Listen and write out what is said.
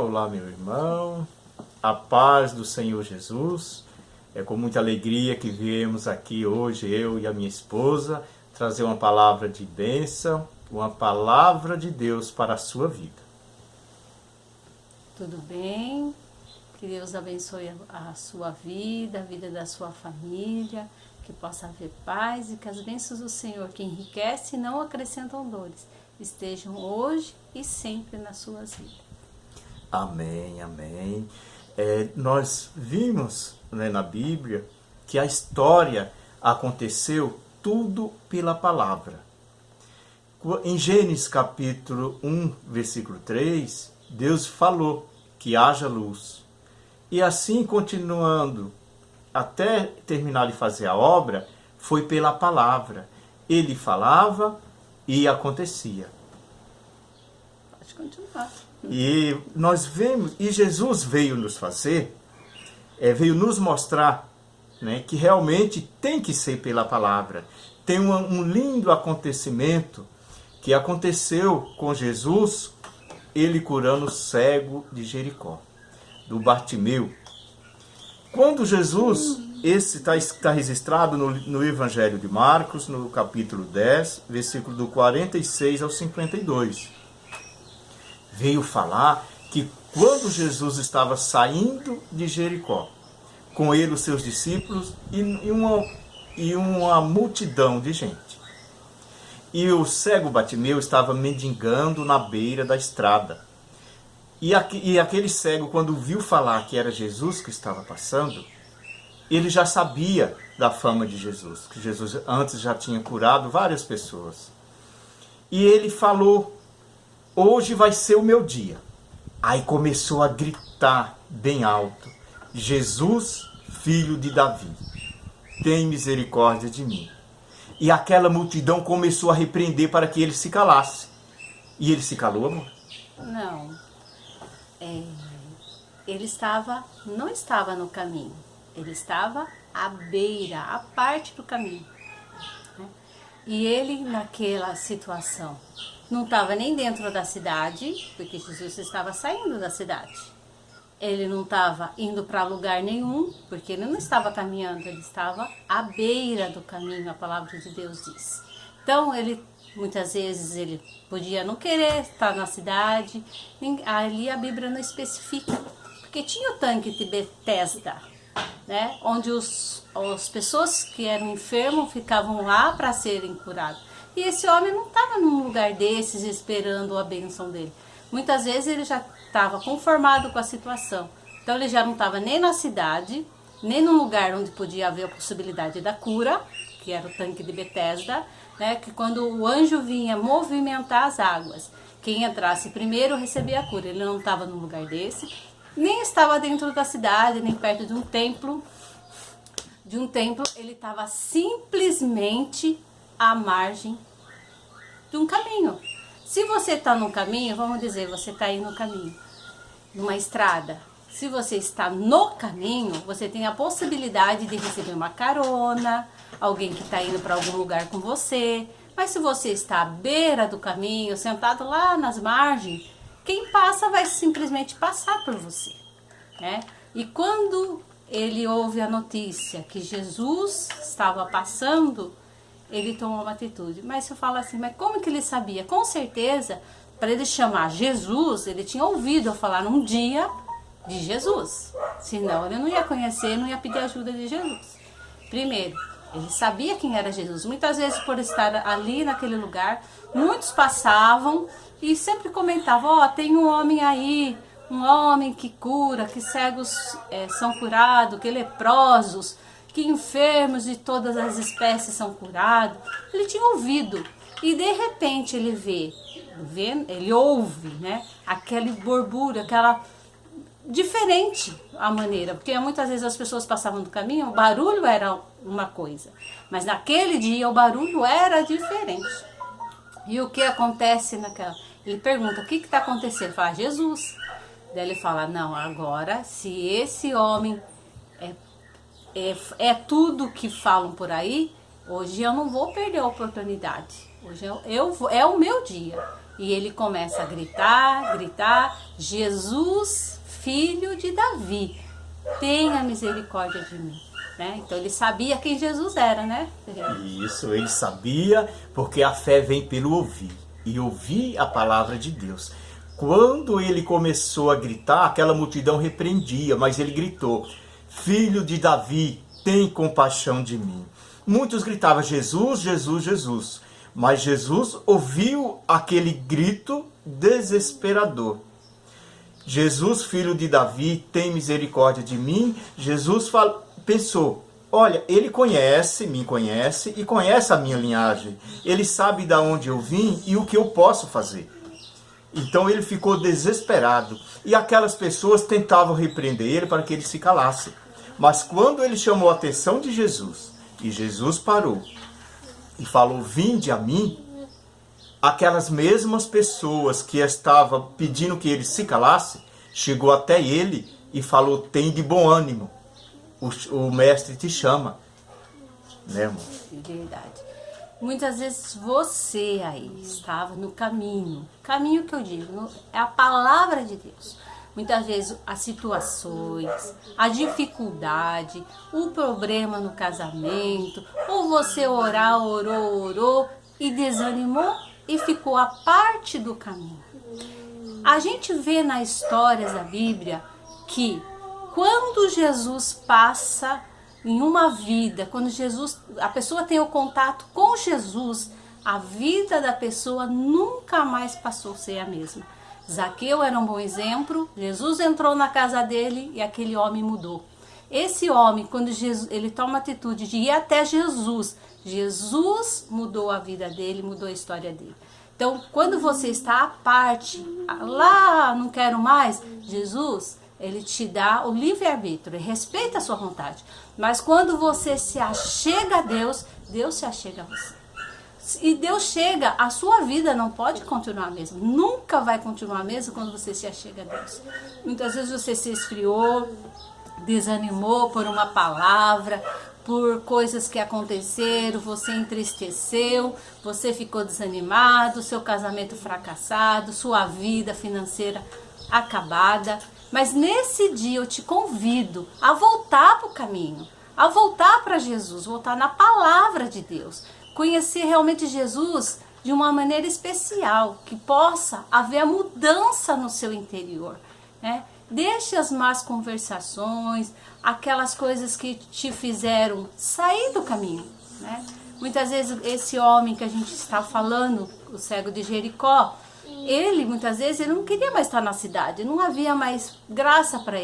olá meu irmão, a paz do Senhor Jesus. É com muita alegria que viemos aqui hoje, eu e a minha esposa, trazer uma palavra de bênção, uma palavra de Deus para a sua vida. Tudo bem? Que Deus abençoe a sua vida, a vida da sua família, que possa haver paz e que as bênçãos do Senhor, que enriquece e não acrescentam dores, estejam hoje e sempre nas suas vidas. Amém, amém. Nós vimos, na Bíblia que a história aconteceu tudo pela palavra. Em Gênesis capítulo 1, versículo 3, Deus falou que haja luz. E assim, continuando, até terminar de fazer a obra, foi pela palavra. Ele falava e acontecia. Pode continuar. E nós vemos, e Jesus veio nos fazer, veio nos mostrar, que realmente tem que ser pela palavra. Tem um lindo acontecimento que aconteceu com Jesus, ele curando o cego de Jericó, do Bartimeu. Quando Jesus, esse está registrado no Evangelho de Marcos, no capítulo 10, versículo do 46 ao 52. Veio falar que quando Jesus estava saindo de Jericó, com ele os seus discípulos e uma multidão de gente. E o cego Bartimeu estava mendigando na beira da estrada. E aquele cego, quando viu falar que era Jesus que estava passando, ele já sabia da fama de Jesus, que Jesus antes já tinha curado várias pessoas. E ele falou: hoje vai ser o meu dia. Aí começou a gritar bem alto: Jesus, filho de Davi, tem misericórdia de mim. E aquela multidão começou a repreender para que ele se calasse. E ele se calou, amor? Não. Ele não estava no caminho. Ele estava à beira, à parte do caminho. E ele, naquela situação, não estava nem dentro da cidade, porque Jesus estava saindo da cidade. Ele não estava indo para lugar nenhum, porque ele não estava caminhando, ele estava à beira do caminho, a palavra de Deus diz. Então, muitas vezes ele podia não querer estar na cidade, ali a Bíblia não especifica, porque tinha o tanque de Betesda, onde as pessoas que eram enfermos ficavam lá para serem curados. E esse homem não estava num lugar desses esperando a bênção dele. Muitas vezes ele já estava conformado com a situação. Então ele já não estava nem na cidade, nem num lugar onde podia haver a possibilidade da cura, que era o tanque de Betesda, que quando o anjo vinha movimentar as águas, quem entrasse primeiro recebia a cura. Ele não estava num lugar desse, nem estava dentro da cidade, nem perto de um templo. Ele estava simplesmente à margem de um caminho. Se você está no caminho, vamos dizer, você está aí no caminho, numa estrada. Se você está no caminho, você tem a possibilidade de receber uma carona, alguém que está indo para algum lugar com você. Mas se você está à beira do caminho, sentado lá nas margens, quem passa vai simplesmente passar por você. E quando ele ouve a notícia que Jesus estava passando, ele tomou uma atitude. Mas eu falo assim, mas como que ele sabia? Com certeza, para ele chamar Jesus, ele tinha ouvido eu falar um dia de Jesus. Senão ele não ia conhecer, não ia pedir ajuda de Jesus. Primeiro, ele sabia quem era Jesus. Muitas vezes, por estar ali naquele lugar, muitos passavam e sempre comentavam: tem um homem aí, um homem que cura, que cegos são curados, que leprosos, que enfermos de todas as espécies são curados. Ele tinha ouvido e de repente ele ele ouve, aquele borbulho, aquela diferente a maneira, porque muitas vezes as pessoas passavam no caminho, o barulho era uma coisa, mas naquele dia o barulho era diferente. E o que acontece naquela? Ele pergunta: o que está acontecendo? Ele fala: Jesus. Daí ele fala: não, agora se esse homem é tudo que falam por aí, hoje eu não vou perder a oportunidade. Hoje é o meu dia. E ele começa a gritar, Jesus, filho de Davi, tenha misericórdia de mim. Né? Então ele sabia quem Jesus era, né? Isso, ele sabia, porque a fé vem pelo ouvir, e ouvir a palavra de Deus. Quando ele começou a gritar, aquela multidão repreendia, mas ele gritou, filho de Davi, tem compaixão de mim. Muitos gritavam, Jesus, Jesus, Jesus. Mas Jesus ouviu aquele grito desesperador. Jesus, filho de Davi, tem misericórdia de mim. Jesus pensou, olha, ele me conhece e conhece a minha linhagem. Ele sabe de onde eu vim e o que eu posso fazer. Então ele ficou desesperado. E aquelas pessoas tentavam repreender ele para que ele se calasse. Mas quando ele chamou a atenção de Jesus, e Jesus parou e falou, vinde a mim, aquelas mesmas pessoas que estavam pedindo que ele se calasse, chegou até ele e falou, tem de bom ânimo, o mestre te chama. Né, irmão? Verdade. Muitas vezes você aí estava no caminho que eu digo, é a palavra de Deus. Muitas vezes as situações, a dificuldade, o problema no casamento, ou você orou e desanimou e ficou à parte do caminho. A gente vê nas histórias da Bíblia que quando Jesus passa em uma vida, quando a pessoa tem o contato com Jesus, a vida da pessoa nunca mais passou a ser a mesma. Zaqueu era um bom exemplo, Jesus entrou na casa dele e aquele homem mudou. Esse homem, quando ele toma a atitude de ir até Jesus, Jesus mudou a vida dele, mudou a história dele. Então, quando você está à parte, lá não quero mais, Jesus, ele te dá o livre-arbítrio, ele respeita a sua vontade. Mas quando você se achega a Deus, Deus se achega a você. E Deus chega, a sua vida não pode continuar a mesma. Nunca vai continuar a mesma quando você se achega a Deus. Muitas vezes você se esfriou, desanimou por uma palavra, por coisas que aconteceram, você entristeceu, você ficou desanimado, seu casamento fracassado, sua vida financeira acabada. Mas nesse dia eu te convido a voltar para o caminho, a voltar para Jesus, voltar na palavra de Deus. Conhecer realmente Jesus de uma maneira especial, que possa haver a mudança no seu interior, né? Deixe as más conversações, aquelas coisas que te fizeram sair do caminho, né? Muitas vezes esse homem que a gente está falando, o cego de Jericó, ele muitas vezes ele não queria mais estar na cidade, não havia mais graça para ele.